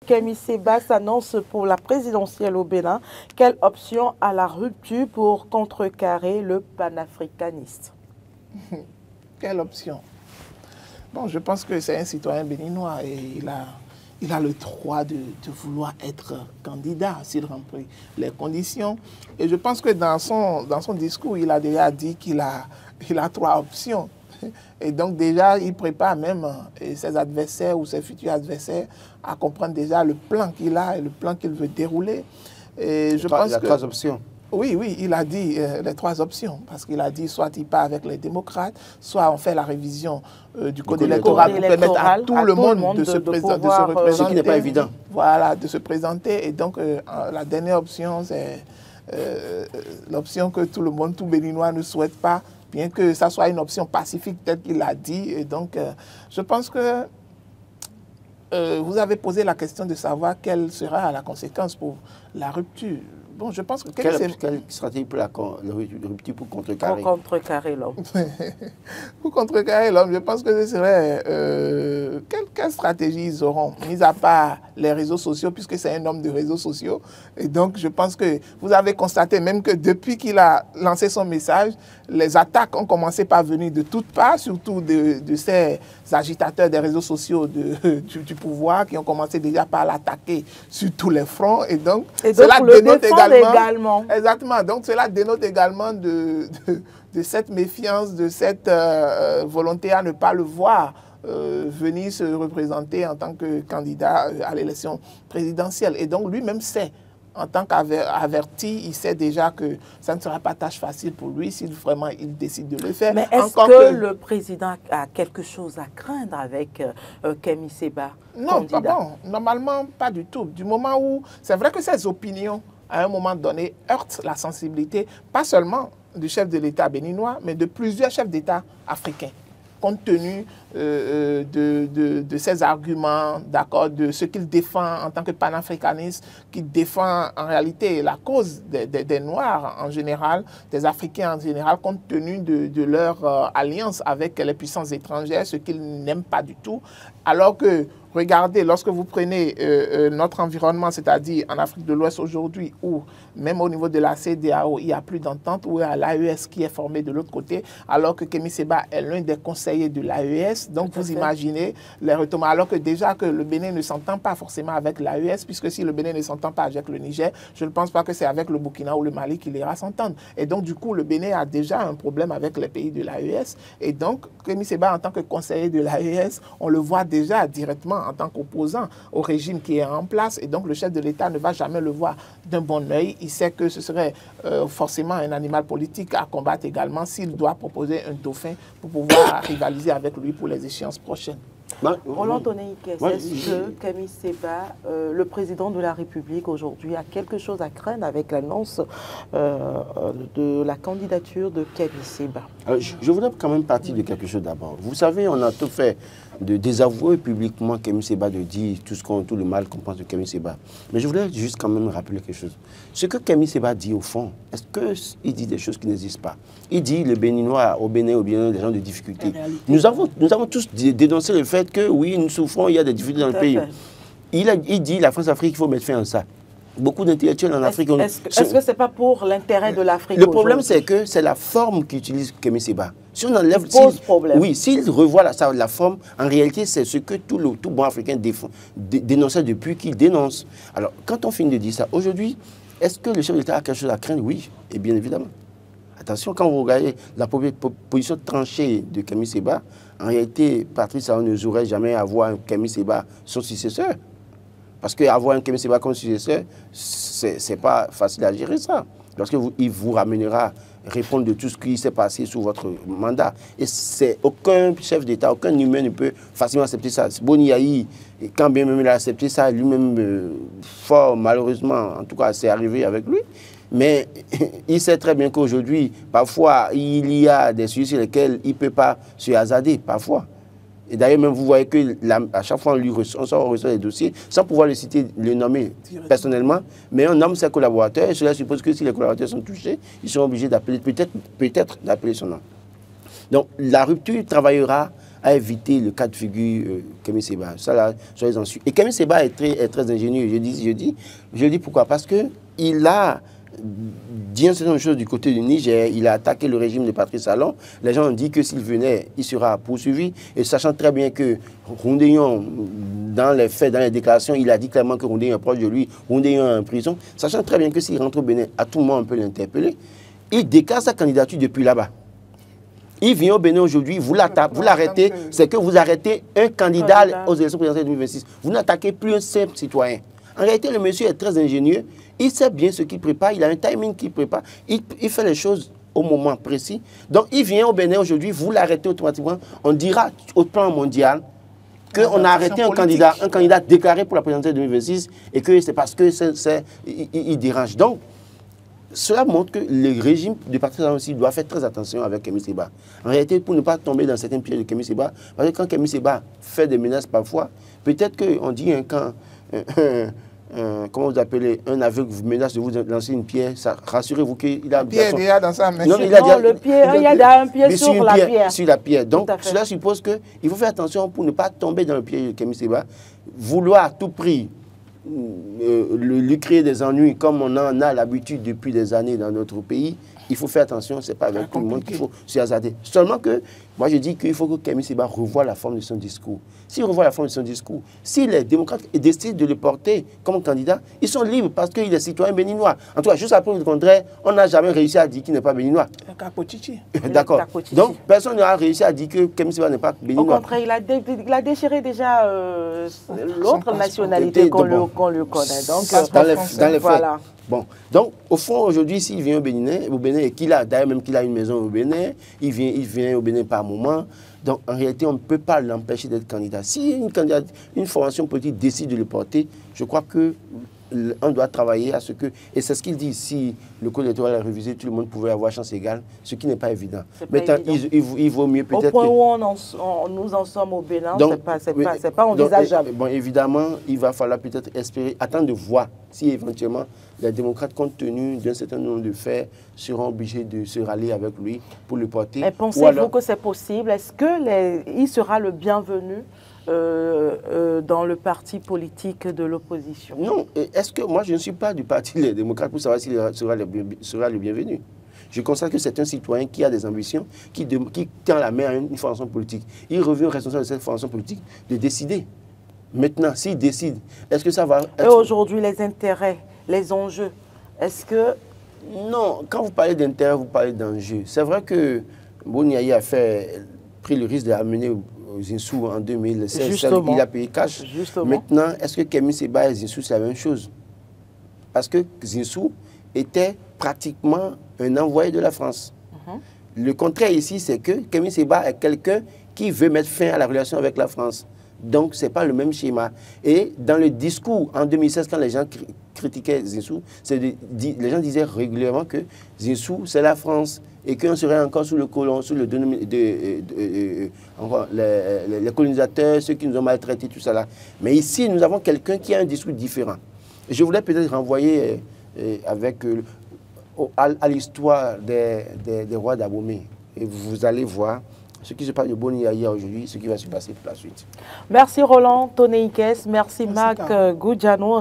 Kémy Séba s'annonce pour la présidentielle au Bénin. Quelle option à la rupture pour contrecarrer le panafricanisme? Quelle option? Bon, je pense que c'est un citoyen béninois et il a le droit de vouloir être candidat s'il remplit les conditions. Et je pense que dans son discours, il a déjà dit qu'il a 3 options. Et donc déjà, il prépare même ses adversaires ou ses futurs adversaires à comprendre déjà le plan qu'il a et le plan qu'il veut dérouler. Et je pense il y a 3 options. Oui, il a dit les 3 options, parce qu'il a dit soit il part avec les démocrates, soit on fait la révision du code électoral pour permettre à tout le monde de se présenter. Ce qui n'est pas évident. Voilà, de se présenter. Et donc, la dernière option, c'est l'option que tout le monde, tout Béninois ne souhaite pas, bien que ça soit une option pacifique, peut-être qu'il l'a dit. Et donc, je pense que vous avez posé la question de savoir quelle sera la conséquence pour la rupture. Bon, je pense que... Quelle stratégie pour la rupture pour contrecarrer? Pour contrecarrer l'homme. Pour contrecarrer l'homme, je pense que ce serait... quelle stratégie ils auront, mis à part les réseaux sociaux, puisque c'est un homme de réseaux sociaux. Et donc, je pense que vous avez constaté même que depuis qu'il a lancé son message, les attaques ont commencé par venir de toutes parts, surtout de ces agitateurs des réseaux sociaux du pouvoir, qui ont commencé déjà par l'attaquer sur tous les fronts. Et donc cela dénote également. Exactement. Donc, cela dénote également de cette méfiance, de cette volonté à ne pas le voir venir se représenter en tant que candidat à l'élection présidentielle. Et donc, lui-même sait, en tant qu'averti, il sait déjà que ça ne sera pas tâche facile pour lui si vraiment il décide de le faire. Mais est-ce que le président a quelque chose à craindre avec Kémy Séba? Non, pas bon. Normalement, pas du tout. Du moment où... C'est vrai que ses opinions, à un moment donné, heurtent la sensibilité, pas seulement du chef de l'État béninois, mais de plusieurs chefs d'État africains, compte tenu de ses arguments, d'accord, de ce qu'il défend en tant que panafricaniste, qui défend en réalité la cause des Noirs en général, des Africains en général, compte tenu de leur alliance avec les puissances étrangères, ce qu'ils n'aiment pas du tout. Alors que, regardez, lorsque vous prenez notre environnement, c'est-à-dire en Afrique de l'Ouest aujourd'hui, où même au niveau de la CEDEAO, il n'y a plus d'entente, où il y a l'AES qui est formé de l'autre côté, alors que Kémy Séba est l'un des conseillers de l'AES. Donc, vous imaginez les retombées. Alors que déjà que le Bénin ne s'entend pas forcément avec l'AES, puisque si le Bénin ne s'entend pas avec le Niger, je ne pense pas que c'est avec le Burkina ou le Mali qu'il ira s'entendre. Et donc, du coup, le Bénin a déjà un problème avec les pays de l'AES. Et donc, Kémy Séba, en tant que conseiller de l'AES, on le voit déjà directement en tant qu'opposant au régime qui est en place. Et donc, le chef de l'État ne va jamais le voir d'un bon œil. Il sait que ce serait forcément un animal politique à combattre également s'il doit proposer un dauphin pour pouvoir rivaliser avec lui pour les échéances prochaines. Roland Tonéike, est-ce que Kémy Séba, le président de la République aujourd'hui, a quelque chose à craindre avec l'annonce de la candidature de Kémy Séba? Je voudrais quand même partir de quelque chose d'abord. Vous savez, on a tout fait de désavouer publiquement Kémy Séba, de dire tout le mal qu'on pense de Kémy Séba. Mais je voulais juste quand même rappeler quelque chose. Ce que Kémy Séba dit au fond, est-ce qu'il dit des choses qui n'existent pas? Il dit les Béninois, au Bénin, des gens de difficultés. Nous avons tous dénoncé le fait que oui, nous souffrons, il y a des difficultés dans le pays. Il dit la France-Afrique, il faut mettre fin à ça. Beaucoup d'intellectuels en Afrique... Est-ce que ce n'est pas pour l'intérêt de l'Afrique? Le problème, c'est que c'est la forme qu'utilise Kémy Séba. Si on enlève... Oui, s'il revoit la forme, en réalité, c'est ce que tout bon Africain dénonçait depuis qu'il dénonce. Alors, quand on finit de dire ça, aujourd'hui, est-ce que le chef d'État a quelque chose à craindre? Oui, et bien évidemment. Attention, quand vous regardez la position tranchée de Kémy Séba, en réalité, Patrice Talon n'oserait jamais avoir un Kémy Séba son successeur. Parce qu'avoir un Kémy Séba comme successeur, ce n'est pas facile à gérer ça. Lorsqu'il vous ramènera répondre de tout ce qui s'est passé sous votre mandat. Et aucun chef d'État, aucun humain ne peut facilement accepter ça. Boni Yahi, quand bien même il a accepté ça, lui-même, fort malheureusement, en tout cas, c'est arrivé avec lui. Mais il sait très bien qu'aujourd'hui, parfois, il y a des sujets sur lesquels il ne peut pas se hasarder, parfois. Et d'ailleurs, même vous voyez qu'à chaque fois, on reçoit des dossiers, sans pouvoir le citer, le nommer personnellement, mais on nomme ses collaborateurs, et cela suppose que si les collaborateurs sont touchés, ils sont obligés d'appeler, peut-être d'appeler son nom. Donc, la rupture travaillera à éviter le cas de figure Kémy Séba. Ça, là, soyez-en sûrs. Et Kémy Séba est très ingénieux. Je dis pourquoi? Parce qu'il a dit un certain nombre de choses du côté du Niger. Il a attaqué le régime de Patrice Talon. Les gens ont dit que s'il venait, il sera poursuivi. Et sachant très bien que Rondeyon, dans les faits, dans les déclarations, il a dit clairement que Rondeyon est proche de lui, Rondeyon est en prison. Sachant très bien que s'il rentre au Bénin, à tout moment on peut l'interpeller. Il déclare sa candidature depuis là-bas. Il vient au Bénin aujourd'hui, vous l'arrêtez, c'est que vous arrêtez un candidat aux élections présidentielles 2026. Vous n'attaquez plus un simple citoyen. En réalité, le monsieur est très ingénieux. Il sait bien ce qu'il prépare. Il a un timing qu'il prépare. Il fait les choses au moment précis. Donc, il vient au Bénin aujourd'hui. Vous l'arrêtez automatiquement. On dira au plan mondial qu'on a arrêté un candidat déclaré pour la présidentielle 2026 et que c'est parce que il dérange. Donc, cela montre que le régime du Parti aussi doit faire très attention avec Kémy Séba. En réalité, pour ne pas tomber dans certains pièges de Kémy Séba, parce que quand Kémy Séba fait des menaces parfois, peut-être qu'on dit comment vous appelez, un aveugle vous menace de vous lancer une pierre, rassurez-vous qu'il a... Pierre déjà dans sa main. Non, il y a un pied sur la pierre. Sur la pierre. Donc, cela suppose qu'il faut faire attention pour ne pas tomber dans le piège de Kémy Séba. Vouloir à tout prix lui créer des ennuis comme on en a l'habitude depuis des années dans notre pays, il faut faire attention, ce n'est pas avec tout le monde qu'il faut se hasarder. Seulement que, moi je dis qu'il faut que Kémy Séba revoie la forme de son discours. S'il revoit la forme de son discours, si les démocrates décident de le porter comme candidat, ils sont libres parce qu'il est citoyen béninois. En tout cas, juste après le contraire, on n'a jamais réussi à dire qu'il n'est pas béninois. D'accord. Donc, personne n'a réussi à dire que Kémy Séba n'est pas béninois. Au contraire, il a déchiré déjà l'autre nationalité qu'on le connaît. Donc, dans les faits. Voilà. Bon, donc au fond aujourd'hui, s'il vient au Bénin et qu'il a d'ailleurs même qu'il a une maison au Bénin, il vient au Bénin par moment. Donc en réalité, on ne peut pas l'empêcher d'être candidat. Si une formation politique décide de le porter, je crois que on doit travailler à ce que, et c'est ce qu'il dit, si le code électoral est révisé, tout le monde pouvait avoir chance égale, ce qui n'est pas évident. Maintenant, il vaut mieux peut-être... Au point où nous en sommes au Bénin, c'est pas envisageable. Bon, évidemment, il va falloir peut-être espérer, attendre de voir si éventuellement les démocrates, compte tenu d'un certain nombre de faits, seront obligés de se rallier avec lui pour le porter. Et pensez-vous que c'est possible? Est-ce qu'il sera le bienvenu dans le parti politique de l'opposition? Non. Est-ce que moi, je ne suis pas du parti des démocrates pour savoir s'il sera le bienvenu. Je constate que c'est un citoyen qui a des ambitions, qui tend la main à une formation politique. Il revient au responsable de cette formation politique de décider. Maintenant, s'il décide, est-ce que ça va... Et aujourd'hui, les intérêts, les enjeux, est-ce que... Non, quand vous parlez d'intérêt, vous parlez d'enjeux. C'est vrai que Boniaï a pris le risque d'amener Zinsou en 2016. Justement. Il a payé cash. Justement. Maintenant, est-ce que Kémy Séba et Zinsou, c'est la même chose? Parce que Zinsou était pratiquement un envoyé de la France. Le contraire ici, c'est que Kémy Séba est quelqu'un qui veut mettre fin à la relation avec la France. Donc, ce n'est pas le même schéma. Et dans le discours, en 2016, quand les gens critiquaient Zinsou, les gens disaient régulièrement que Zinsou, c'est la France et qu'on serait encore sous le colon, sous les colonisateurs, ceux qui nous ont maltraités, tout ça là. Mais ici, nous avons quelqu'un qui a un discours différent. Je voulais peut-être renvoyer à l'histoire des rois d'Abomey. Et vous allez voir ce qui se passe de Boniaï aujourd'hui, ce qui va se passer pour la suite. Merci Roland Tonné-Ikes, merci Marc Goudjano.